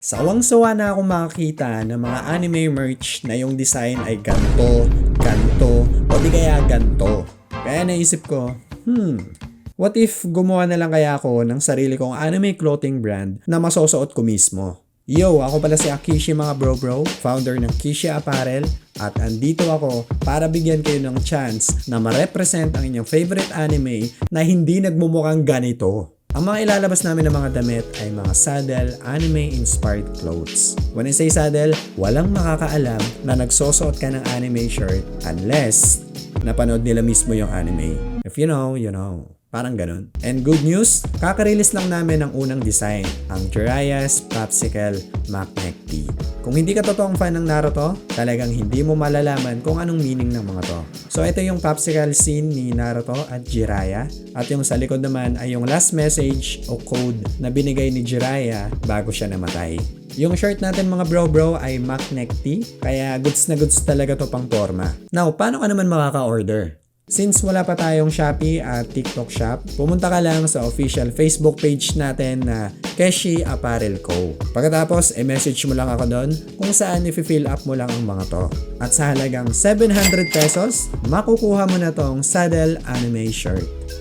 Sawang-sawa na akong makakita ng mga anime merch na yung design ay ganto, ganto, o di kaya ganto. Kaya naisip ko, what if gumawa na lang kaya ako ng sarili kong anime clothing brand na masusuot ko mismo? Yo, ako pala si Akishi mga bro, founder ng Kishi Apparel, at andito ako para bigyan kayo ng chance na ma-represent ang inyong favorite anime na hindi nagmumukhang ganito. Ang mga ilalabas namin ng mga damit ay mga saddle, anime-inspired clothes. When I say saddle, walang makakaalam na nagsusuot ka ng anime shirt unless napanood nila mismo yung anime. If you know, you know. Parang ganun. And good news, kaka-release lang namin ng unang design, ang Jiraiya's Popsicle Maknae Tee. Kung hindi ka totoong fan ng Naruto, talagang hindi mo malalaman kung anong meaning ng mga to. So ito yung popsicle scene ni Naruto at Jiraiya, at yung sa likod naman ay yung last message o code na binigay ni Jiraiya bago siya namatay. Yung shirt natin mga bro ay Maknae Tee, kaya goods na goods talaga to pang forma. Now, paano ka naman makaka-order? Since wala pa tayong Shopee at TikTok shop, pumunta ka lang sa official Facebook page natin na Kishi Apparel Co. Pagkatapos, message mo lang ako doon kung saan i-fill up mo lang ang mga to. At sa halagang 700 pesos, makukuha mo na tong saddle anime shirt.